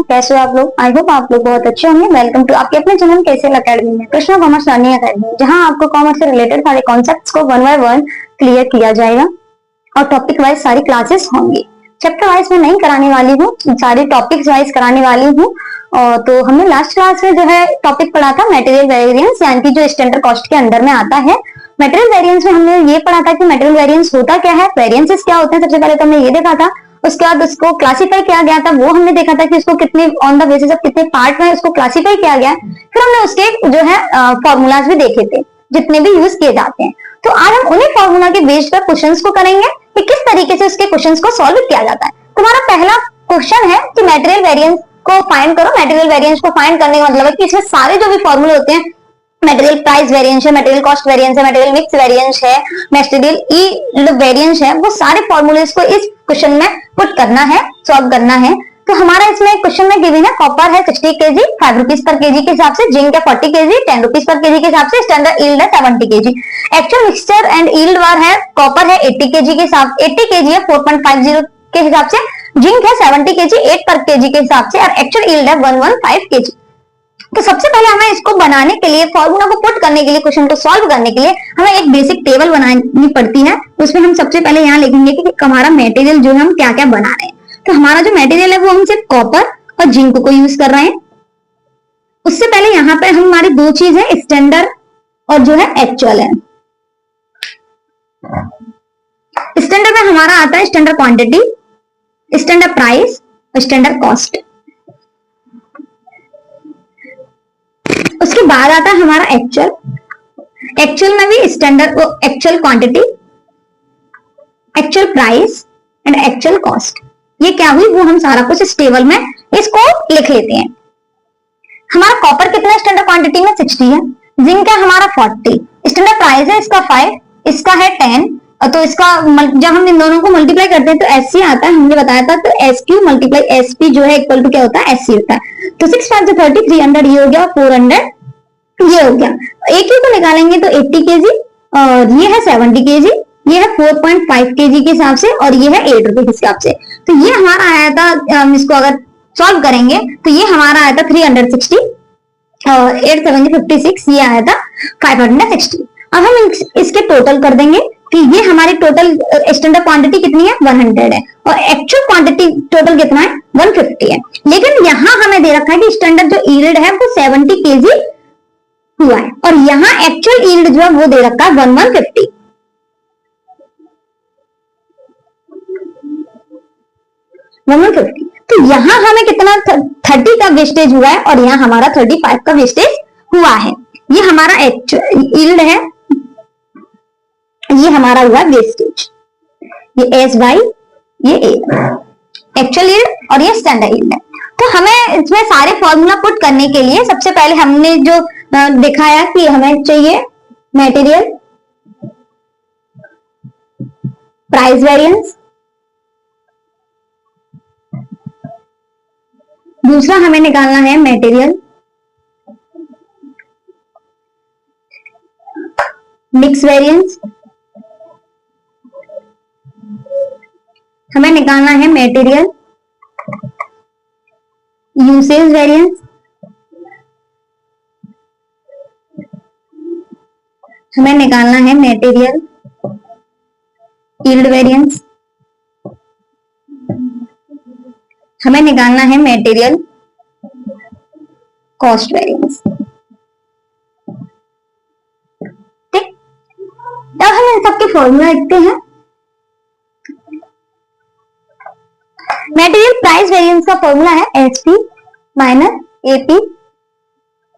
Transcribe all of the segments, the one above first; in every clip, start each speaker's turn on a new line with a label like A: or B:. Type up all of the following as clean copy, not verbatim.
A: कैसे हो आप लोग? आई होप आप लोग बहुत अच्छे होंगे। वेलकम टू आपके अपने चैनल कैसे अकेडमी में, कृष्णा कॉमर्स लर्निंग अकेडमी, जहां आपको कॉमर्स से रिलेटेड सारे कॉन्सेप्ट्स को वन बाय वन क्लियर किया जाएगा और टॉपिक वाइज सारी क्लासेस होंगी। चैप्टर वाइज में नहीं कराने वाली हूँ, सारे टॉपिक्स वाइज कराने वाली हूँ। तो हमने लास्ट क्लास में जो है टॉपिक पढ़ा था मटेरियल वेरिएंस, यानी कि जो स्टैंडर्ड कॉस्ट के अंडर में आता है। मटेरियल वेरिएंस में हमने ये पढ़ा था कि मटेरियल वेरिएंस होता क्या है, वेरिएंसेस क्या होते हैं। सबसे पहले तो हमने ये देखा था, उसके बाद उसको क्लासिफाई किया गया था, वो हमने देखा था कि उसको कितने ऑन द बेसिस ऑफ कितने पार्ट में उसको क्लासिफाई किया गया है। फिर हमने उसके जो है फॉर्मूलाज भी देखे थे जितने भी यूज किए जाते हैं। तो आज हम उन्हीं फॉर्मूला के बेस्ड पर क्वेश्चंस को करेंगे कि किस तरीके से उसके क्वेश्चंस को सॉल्व किया जाता है। तुम्हारा पहला क्वेश्चन है कि मटेरियल वेरिएंस को फाइंड करो। मटेरियल वेरिएंस को फाइंड करने का मतलब है कि इसमें सारे जो भी फॉर्मूले होते हैं, मटेरियल प्राइस वेरिएंस है, मटेरियल कॉस्ट वेरिएंस है, मटेरियल मिक्स वेरिएंस है, मटेरियल यील्ड वेरिएंस है, वो सारे फॉर्मूलेस को इस क्वेश्चन में पुट करना है, सॉल्व करना है। तो हमारा इसमें क्वेश्चन में गिवन है कॉपर है 60 केजी 5 रुपीज पर केजी के हिसाब से, जिंक है 40 केजी 10 रुपीज पर केजी के हिसाब से, स्टैंडर्ड यील्ड है 70 KG. Actual mixture and yield वार है कॉपर है 80 केजी के हिसाब 80 केजी है 4.50 के हिसाब से, जिंक है 70 केजी 8 पर केजी के हिसाब से, और एक्चुअल यील्ड है 115 केजी। तो सबसे पहले हमें इसको बनाने के लिए, फॉर्मूला को पुट करने के लिए, क्वेश्चन को सॉल्व करने के लिए हमें एक बेसिक टेबल बनानी पड़ती है। उसमें हम सबसे पहले यहाँ लिखेंगे कि हमारा मटेरियल जो है हम क्या क्या बना रहे हैं। तो हमारा जो मटेरियल है वो हम सिर्फ कॉपर और जिंक को यूज कर रहे हैं। उससे पहले यहाँ पे हमारी दो चीज है, स्टैंडर्ड और जो है एक्चुअल है। स्टैंडर्ड में हमारा आता है standard quantity, standard price, standard cost. उसके बाद आता है हमारा एक्चुअल। एक्चुअल में भी standard, actual quantity, actual price and actual cost. ये क्या हुई, वो हम सारा कुछ इस टेबल में इसको लिख लेते हैं। हमारा कॉपर कितना स्टैंडर्ड क्वांटिटी में 60 है, जिंक है हमारा 40, स्टैंडर्ड प्राइस है इसका 5, इसका है 10। तो इसका जब हम इन दोनों को मल्टीप्लाई करते हैं तो एससी आता है, हमने बताया था। तो एसक्यू मल्टीप्लाई एसपी जो है इक्वल टू क्या होता है, एससी होता है। तो 6 5 30 300 ये हो गया, 400 ये हो गया। एक ही को निकालेंगे तो 80 केजी और ये है 70 केजी, ये है 4.5 केजी के हिसाब से, और ये है 8 रुपए के हिसाब से। तो ये हमारा आया था, इसको अगर सॉल्व करेंगे तो ये हमारा आया था 360 और 8 7 56, ये आया था 560। अब हम इसके टोटल कर देंगे कि ये हमारी टोटल स्टैंडर्ड क्वांटिटी कितनी है, 100 है, और एक्चुअल क्वांटिटी टोटल कितना है, 150 है। लेकिन यहाँ हमें दे रखा है कि स्टैंडर्ड जो यील्ड है वो 70 केजी हुआ है, और यहाँ एक्चुअल यील्ड जो है वो दे रखा है 1150। तो यहाँ हमें कितना 30 का वेस्टेज हुआ है, और यहाँ हमारा 35 का वेस्टेज हुआ है। ये हमारा यील्ड है, ये हमारा हुआ वेस्टेज। ये एस बाई ये ए, एक्चुअल यील्ड और ये स्टैंडर्ड यील्ड है। तो हमें इसमें सारे फॉर्मूला पुट करने के लिए सबसे पहले हमने जो दिखाया कि हमें चाहिए मटेरियल प्राइस वेरिएंस, दूसरा हमें निकालना है मटेरियल मिक्स वेरिएंस, हमें निकालना है मटेरियल यूसेज वेरिएंस, हमें निकालना है मटेरियल यील्ड वेरिएंस, हमें निकालना है मटेरियल कॉस्ट वेरिएंस। ठीक, तब हम इन सबके फॉर्मूला लिखते हैं। मटेरियल प्राइस वेरिएंस का फॉर्मूला है SP minus AP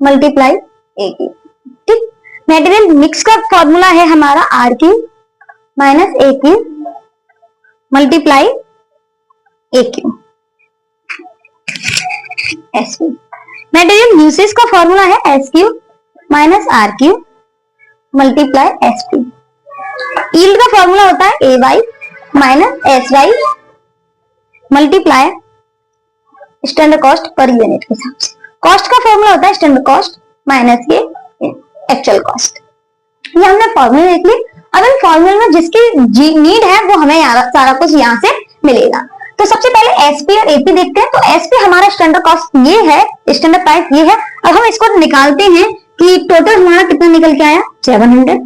A: multiply AP. ठीक, मटेरियल मिक्स का फॉर्मूला है हमारा R Q minus A Q multiply A Q SP. Material usage का फॉर्मूला है S Q minus R Q multiply SP. Yield का formula होता है A Y minus S Y multiply standard cost per unit के हिसाब से। Cost का formula होता है स्टैंडर्ड कॉस्ट माइनस के एक्चुअल कॉस्ट। ये हमने फॉर्मूला लिख लिए। अब इन फॉर्मूले में जिसकी नीड है वो हमें सारा कुछ यहाँ से मिलेगा। तो सबसे पहले एसपी और एपी देखते हैं। तो एसपी हमारा स्टैंडर्ड कॉस्ट ये है, स्टैंडर्ड प्राइस ये है। अब हम इसको निकालते हैं कि टोटल हमारा कितना निकल के आया, 700।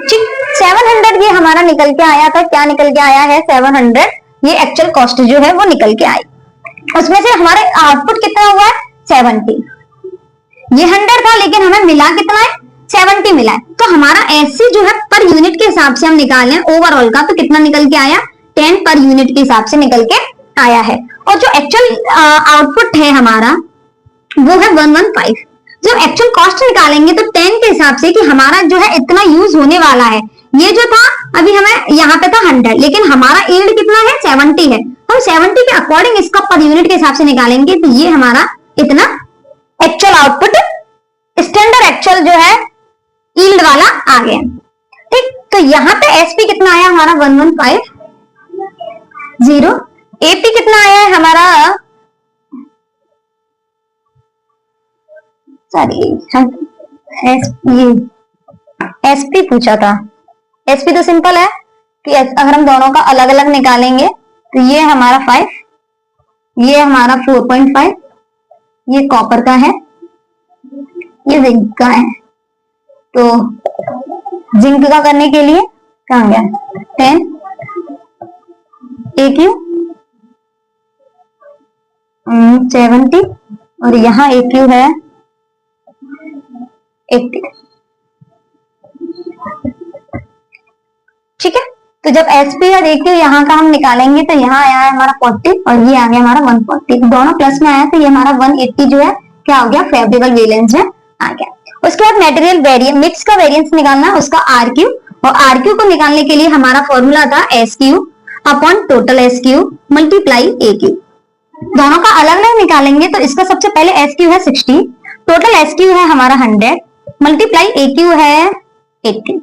A: ठीक, 700 ये हमारा निकल के आया था। क्या निकल के आया है, 700 ये एक्चुअल कॉस्ट जो है वो निकल के आई। उसमें से हमारे आउटपुट कितना हुआ है, 70। ये 100 था लेकिन हमें मिला कितना है, 70 मिला है। तो हमारा एससी जो है पर यूनिट के हिसाब से हम निकालें ओवरऑल का, तो कितना निकल के आया, 10 पर यूनिट के हिसाब से निकल के आया है। और जो एक्चुअल आउटपुट है हमारा वो है 115। जब एक्चुअल कॉस्ट निकालेंगे तो 10 के हिसाब से कि हमारा जो है इतना यूज होने वाला है। ये जो था अभी हमें यहाँ पे था 100 लेकिन हमारा यील्ड कितना है, 70 है। हम 70 के अकॉर्डिंग इसका पर यूनिट के हिसाब से निकालेंगे तो ये हमारा इतना एक्चुअल आउटपुट स्टैंडर्ड एक्चुअल जो है यील्ड वाला आ गया। ठीक, तो यहाँ पे एसपी कितना आया हमारा 115 0। एपी कितना आया है हमारा, सॉरी एसपी पूछा था। एसपी तो सिंपल है कि अगर हम दोनों का अलग अलग निकालेंगे तो ये हमारा 5, ये हमारा 4.5, ये कॉपर का है, ये जिंक का है। तो जिंक का करने के लिए क्या हो गया, 10 AQ 70 और यहाँ AQ है 80। ठीक है, तो जब एसपी और AQ यहाँ का हम निकालेंगे तो यहाँ आया है हमारा 40 और ये आ गया हमारा 140। दोनों प्लस में आया तो ये हमारा 180 जो है क्या हो गया, फेवरेबल वेरिएंस है आ गया। उसके बाद मटेरियल वेरिएंस, मिक्स का वेरिएंस निकालना, उसका आरक्यू, और आरक्यू को निकालने के लिए हमारा फॉर्मूला था SQ upon total SQ multiply AQ। दोनों का अलग अलग निकालेंगे तो इसका सबसे पहले एसक्यू है 60, टोटल एसक्यू है हमारा 100, मल्टीप्लाई AQ है 80।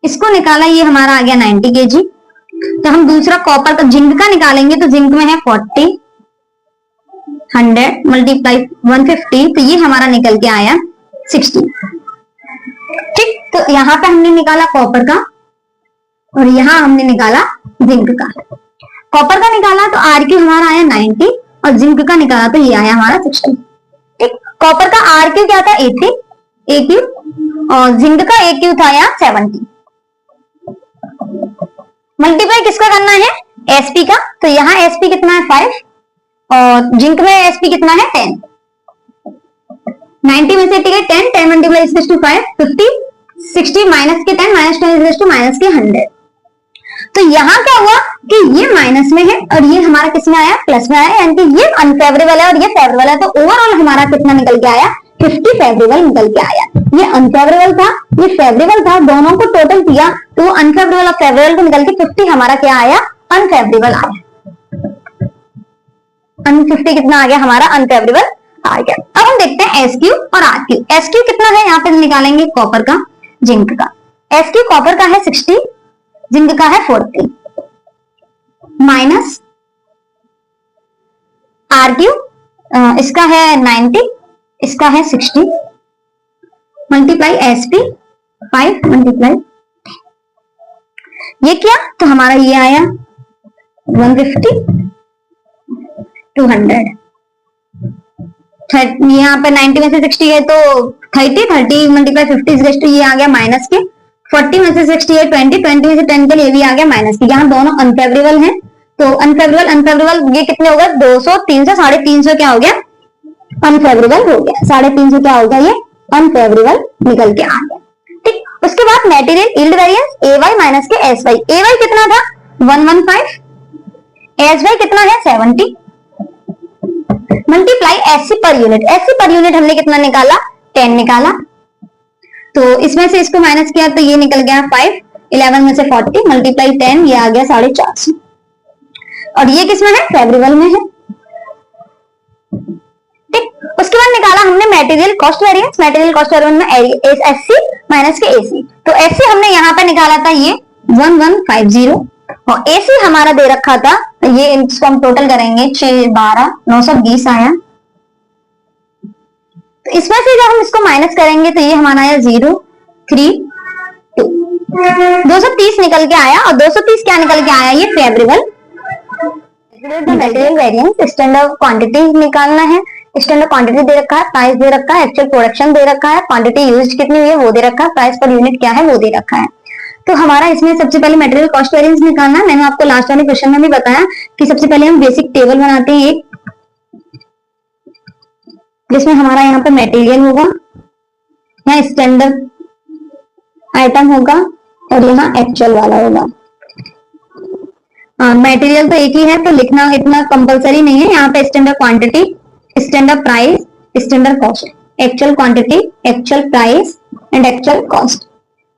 A: इसको निकाला, ये हमारा आ गया 90 kg। तो हम दूसरा कॉपर का जिंक का निकालेंगे तो जिंक में है 40, 100 मल्टीप्लाई 150, तो ये हमारा निकल के आया 60। ठीक, तो यहाँ पे हमने निकाला कॉपर का और यहाँ हमने निकाला जिंक का। कॉपर का निकाला तो आरक्यू हमारा आया 90 और जिंक का निकाला तो ये आया हमारा 60। ठीक, कॉपर का आरक्यू क्या था 80 AQ और जिंक का AQ था यहाँ 70। मल्टीप्लाई किसका करना है, एसपी का, तो यहाँ एसपी कितना है 5 और जिंक में एसपी कितना है 10। 90 में से 10 मल्टीप्लाई इज टू 5 50, 60 माइनस के 10 माइनस 10 इज टू माइनस के 100। तो यहाँ क्या हुआ कि ये माइनस में है और ये हमारा किस में आया, प्लस में आया, यानी कि ये अनफेवरेबल है और ये फेवरेबल है। तो ओवरऑल हमारा कितना निकल के आया, 50 फेवरेबल निकल के आया। ये अनफेवरेबल था, ये फेवरेबल था, दोनों को टोटल किया तो अनफेवरेबल और फेवरेबल को निकल के 50 हमारा क्या आया, अनफेवरेबल आया। 50 कितना आ गया हमारा, अनफेवरेबल आ गया। अब हम देखते हैं एसक्यू और आरक्यू। एसक्यू कितना है, यहाँ पे निकालेंगे कॉपर का, जिंक का। एसक्यू कॉपर का है 60, जिंक का है 40 माइनस आरक्यू इसका है 90, इसका है 60 मल्टीप्लाई एसपी 5 मल्टीप्लाई, ये क्या, तो हमारा ये आया 150 200। यहाँ पे 90 में से 60 है तो 30 मल्टीप्लाई 50 तो ये आ गया माइनस के। 40 में से 60 है 20 में से 10 के लिए भी आ गया माइनस के। यहाँ दोनों अनफेवरेबल हैं तो अनफेवरेबल ये कितने हो गए, 200 300 350 क्या हो गया, अनफेवरेबल हो गया। 350 क्या हो गया, ये अनफेवरेबल निकल के आ गया। ठीक, उसके बाद material yield variance AY minus के SY। AY कितना था 115, SY कितना है 70 multiply SC per unit. SC per unit हमने कितना निकाला, 10 निकाला, तो इसमें से इसको माइनस किया तो ये निकल गया 5, 11 में से 40 मल्टीप्लाई 10, ये आ गया 450 और ये किसमें है, फेवरेबल में है। ठीक, उसके बाद निकाला हमने material cost variance. Material cost variance में SC माइनस के AC। तो SC हमने यहाँ पे निकाला था ये 1150 और AC हमारा दे रखा था, ये इसको हम टोटल करेंगे 6 12 920 आया। तो इसमें से जब हम इसको माइनस करेंगे तो ये हमारा आया 0 3 230 निकल के आया, और 230 क्या निकल के आया, ये favourable material variance. Standard quantity निकालना है, स्टैंडर्ड क्वांटिटी दे रखा है, प्राइस दे रखा है, एक्चुअल प्रोडक्शन दे रखा है, क्वांटिटी यूज्ड कितनी हुई है वो दे रखा है, प्राइस पर यूनिट क्या है वो दे रखा है। तो हमारा इसमें सबसे पहले मटेरियल कॉस्ट वेरिएंस निकालना है। मैंने आपको लास्ट वाले क्वेश्चन में भी बताया कि सबसे पहले हम बेसिक टेबल बनाते हैं एक, जिसमें हमारा यहाँ पे मटेरियल होगा, यहाँ स्टैंडर्ड आइटम होगा, और यहाँ एक्चुअल वाला होगा। मटेरियल तो एक ही है तो लिखना इतना कंपलसरी नहीं है। यहाँ पे standard quantity, standard price, standard cost, actual quantity, actual price and actual cost.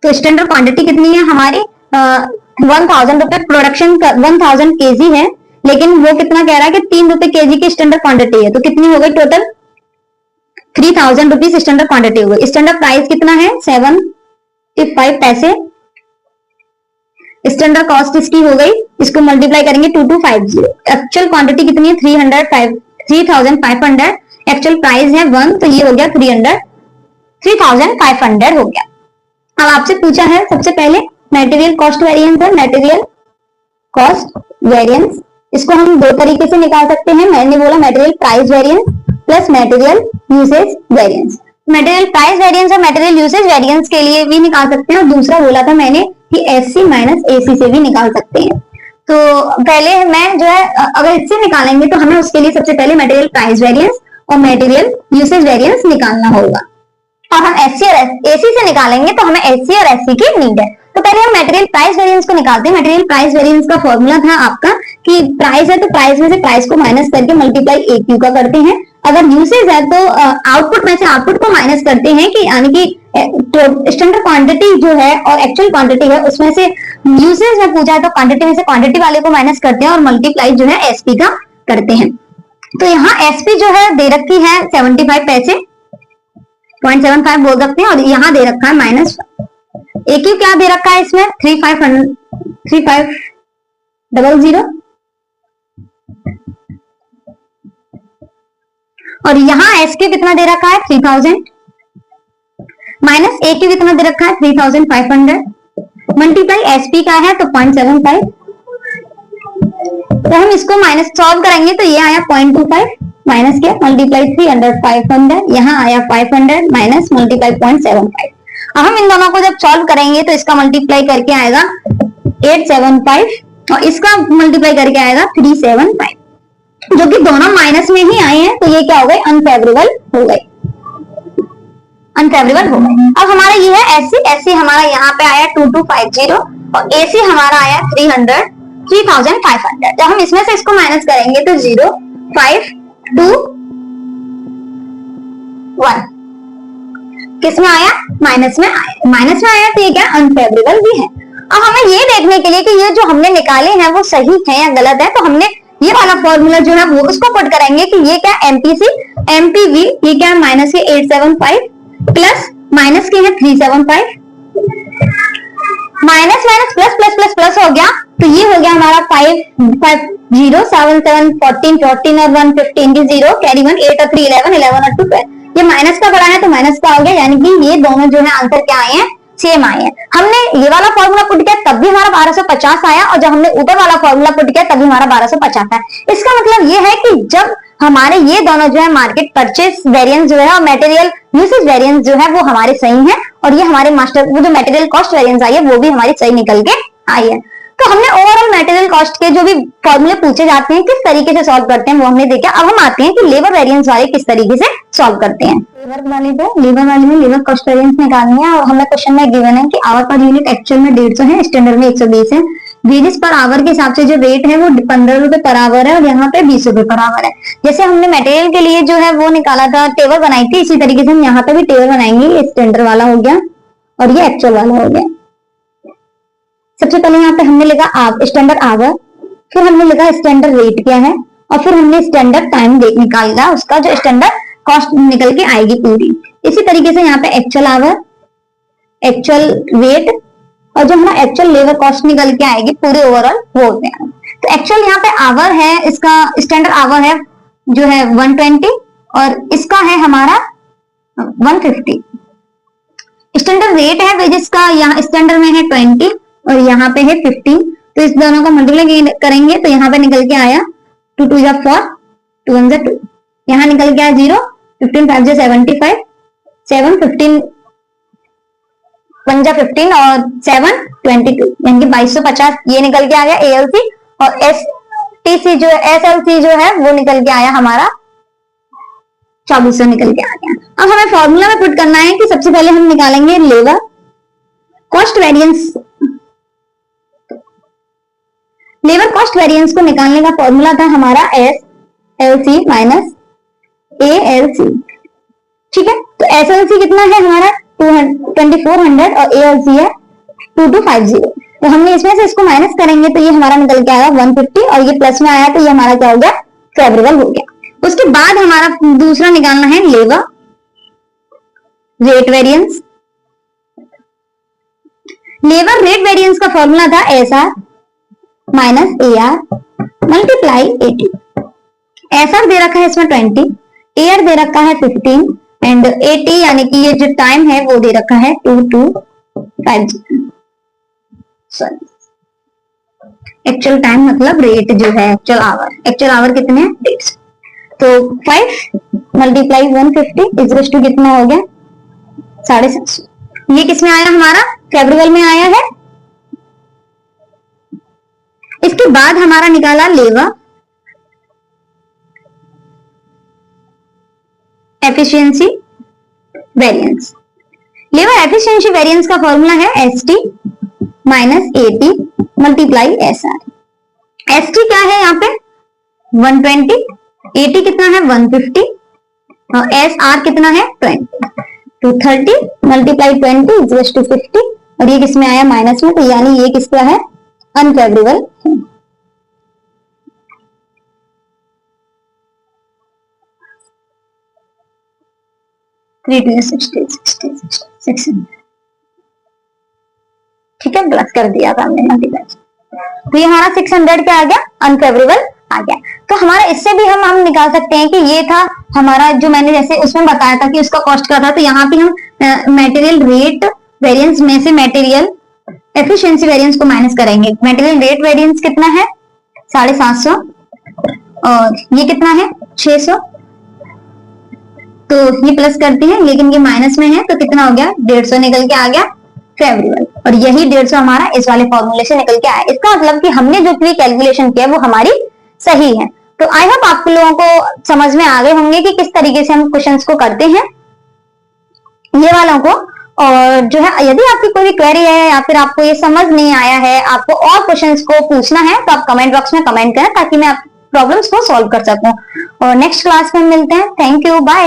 A: तो स्टैंडर्ड क्वांटिटी कितनी है हमारी, 1000 रुपए प्रोडक्शन का 1000 केजी है, लेकिन वो कितना कह रहा है कि 3 रुपए केजी की स्टैंडर्ड क्वांटिटी है, तो कितनी हो गई टोटल 3000 रुपीज स्टैंडर्ड क्वांटिटी हो गई। स्टैंडर्ड प्राइस कितना है 75 पैसे। स्टैंडर्ड कॉस्ट इसकी हो गई, इसको मल्टीप्लाई करेंगे 2250। एक्चुअल क्वांटिटी कितनी है 3500, एक्चुअल प्राइस है 1, तो ये हो गया 3500 हो गया। अब आपसे पूछा है सबसे पहले मटेरियल कॉस्ट वेरिएंस है, मटेरियल कॉस्ट वेरिएंस इसको हम दो तरीके से निकाल सकते हैं। मैंने बोला material price variance plus material usage variance. Material price variance और मटेरियल यूसेज वेरिएंस के लिए भी निकाल सकते हैं, और दूसरा बोला था मैंने कि एससी माइनस एसी से भी निकाल सकते हैं। तो पहले मैं जो है अगर इससे निकालेंगे तो हमें उसके लिए सबसे पहले मटेरियल प्राइस वेरिएंस और मटेरियल यूसेज वेरिएंस निकालना होगा, और हम एससी और एसी से निकालेंगे तो हमें एससी और एससी की नीड है। तो पहले हम मटेरियल प्राइस वेरिएंस को निकालते हैं। मटेरियल प्राइस वेरिएंस का फॉर्मूला था आपका कि प्राइस है तो प्राइस में से प्राइस को माइनस करके मल्टीप्लाई एक्यू का करते हैं, अगर यूसेज है तो आउटपुट में से आउटपुट को माइनस करते हैं, कि यानी कि स्टैंडर्ड क्वांटिटी जो है और एक्चुअल क्वांटिटी है उसमें से यूसेज में पूछा है तो क्वांटिटी में से क्वांटिटी वाले को माइनस करते हैं और मल्टीप्लाई जो है एसपी का करते हैं। तो यहाँ एसपी जो है दे रखी है 75 पैसे, 0.75 बोल सकते हैं, और यहाँ दे रखा है माइनस एक्यू क्या दे रखा है इसमें 3500, और यहाँ एसक्यू कितना दे रखा है 3000, माइनस एक्यू कितना दे रखा है 3500, मल्टीप्लाई एसपी का है तो 0.75। तो हम इसको माइनस सॉल्व करेंगे तो ये आया 0.25 माइनस क्या मल्टीप्लाई 300 500, यहाँ आया 500 माइनस मल्टीप्लाई 0.75। अब हम इन दोनों को जब सॉल्व करेंगे तो इसका मल्टीप्लाई करके आएगा 875 और इसका मल्टीप्लाई करके आएगा 375, जो कि दोनों माइनस में ही आए हैं, तो ये क्या हो गए अनफेवरेबल हो गए, अनफेवरेबल हो गए। अब हमारा ये है एससी, एससी हमारा यहाँ पे आया 2250 और एसी हमारा आया 3500। जब हम इसमें से इसको माइनस करेंगे तो 0 5 2 1 किसमें आया माइनस में आया, माइनस में आया तो ये क्या अनफेवरेबल भी है। अब हमें ये देखने के लिए कि ये जो हमने निकाले हैं वो सही है या गलत है, तो हमने ये वाला फॉर्मूला जो है वो उसको पुट करेंगे कि ये क्या एमपीसी एमपीवी ये क्या माइनस के 875 प्लस माइनस के है 375, minus minus plus plus plus plus हो गया, तो ये हो गया हमारा 5 5 0 7 7 14 14 और 1 15 0 कैरी 1 8 और 3 11 11 और 2 12। ये माइनस का बड़ा है तो माइनस का हो गया, यानी कि ये दोनों जो है आंसर क्या आए हैं सेम आए हैं। हमने ये वाला फॉर्मूला पुट किया तब भी हमारा 1250 आया, और जब हमने ऊपर वाला फॉर्मूला पुट किया तब भी हमारा 1250 आया। इसका मतलब ये है कि जब हमारे ये दोनों जो है मार्केट परचेस वेरिएंस जो है और मटेरियल यूसेज वेरिएंस जो है वो हमारे सही है, और ये हमारे मास्टर वो जो मटेरियल कॉस्ट वेरिएंस आई है वो भी हमारी सही निकल के आई है। तो हमने ओवरऑल मटेरियल कॉस्ट के जो भी फॉर्मूले पूछे जाते हैं किस तरीके से सॉल्व करते हैं वो हमने देखा। अब हम आते हैं कि लेबर वेरिएंस वाले किस तरीके से सॉल्व करते हैं। लेबर वाले में लेबर कॉस्ट वेरिएंस निकालनी है, और हमें क्वेश्चन में गिवन है कि आवर पर यूनिट एक्चुअल में 150 है, स्टैंडर्ड में 120 है। वेजेस पर आवर के हिसाब से जो रेट है वो 15 रुपए पर आवर है, और यहाँ पे 20 रुपए पर आवर है। जैसे हमने मटेरियल के लिए जो है वो निकाला था टेबल बनाई थी, इसी तरीके से हम यहाँ पे भी टेबल बनाएंगे। ये स्टैंडर्ड वाला हो गया और ये एक्चुअल वाला हो गया। सबसे पहले यहाँ पे हमने लिखा स्टैंडर्ड आवर, फिर हमने लिखा स्टैंडर्ड रेट क्या है, और फिर हमने स्टैंडर्ड टाइम निकाला, उसका जो स्टैंडर्ड कॉस्ट निकल के आएगी पूरी। इसी तरीके से यहाँ पे एक्चुअल आवर, एक्चुअल रेट और जो हमारा एक्चुअल लेबर कॉस्ट निकल के आएगी पूरे ओवरऑल वो होते हैं। तो एक्चुअल यहाँ पे आवर है, इसका स्टैंडर्ड आवर है जो है 120 और इसका है हमारा 150। स्टैंडर्ड रेट है वेजेस का, यहाँ स्टैंडर्ड में है 20 और यहाँ पे है 15, तो इस दोनों का मल्टीप्लाई करेंगे तो यहाँ पे निकल के आया 2 2 4, 2 1 2, यहाँ निकल के आया 0, 15 5 75, 7 15 1 15 और 7 22, यानी कि 2250 ये निकल के आ गया एएलसी। और एसटीसी जो है, एसएलसी जो है वो निकल के आया हमारा 2400 निकल के आ गया। अब हमें फॉर्मूला में पुट करना है कि सबसे पहले हम निकालेंगे labour cost variance. Labour cost variance को निकालने का फॉर्मूला था हमारा s l c minus a l c. ठीक है, तो एस एल सी कितना है हमारा 2400 और ए एल सी है 2250। तो हमने इसमें से इसको माइनस करेंगे तो ये हमारा निकल के आएगा 150 और ये प्लस में आया तो ये हमारा क्या हो गया, फेवरेबल हो गया। उसके बाद हमारा दूसरा निकालना है labour rate variance. Labour rate variance का फॉर्मूला था s r minus a r multiply 80। S r दे रखा है इसमें 20, ए आर दे रखा है 15 एंड 80 यानी कि ये जो टाइम है वो दे रखा है 2250। सॉरी, एक्चुअल टाइम मतलब रेट जो है एक्चुअल आवर कितने हैं 150। तो 5 मल्टीप्लाई 150 इज टू कितना हो गया 750। ये किसमें आया हमारा फेवरेबल में आया है। इसके बाद हमारा निकाला labour efficiency variance. Labour efficiency variance का फॉर्मूला है S T minus A T multiply S R. S T क्या है यहाँ पे 120, ए टी कितना है 150 और एस आर कितना है 20। तो 30 मल्टीप्लाई 20 इज टू 50 और ये किसमें आया माइनस में, तो यानी ये किसका है अनफेवरेबल। ठीक है, प्लस कर दिया था हमने मल्टीप्लाई, तो ये हमारा 600 क्या आ गया अनफेवरेबल आ गया। तो हमारा इससे भी हम निकाल सकते हैं कि ये था हमारा जो मैंने जैसे उसमें बताया था कि उसका कॉस्ट का था, तो यहाँ पे हम मटेरियल रेट वेरिएंस में से मटेरियल एफिशिएंसी वेरिएंस को माइनस करेंगे। मटेरियल रेट वेरिएंस कितना है 750 और ये कितना है 600, तो ये प्लस करते हैं लेकिन ये माइनस में है तो कितना हो गया 150 निकल के आ गया फेवरेबल। और यही 150 हमारा इस वाले फॉर्मूले से निकल के आया। इसका मतलब कि हमने जो भी कैलकुलेशन किया वो हमारी सही है। तो आई होप आप लोगों को समझ में आ गए होंगे कि किस तरीके से हम क्वेश्चंस को करते हैं ये वालों को। और जो है यदि आपकी कोई क्वेरी है या फिर आपको ये समझ नहीं आया है, आपको और क्वेश्चंस को पूछना है तो आप कमेंट बॉक्स में कमेंट करें ताकि मैं आप प्रॉब्लम्स को सॉल्व कर सकूं। और नेक्स्ट क्लास में मिलते हैं। Thank you, bye.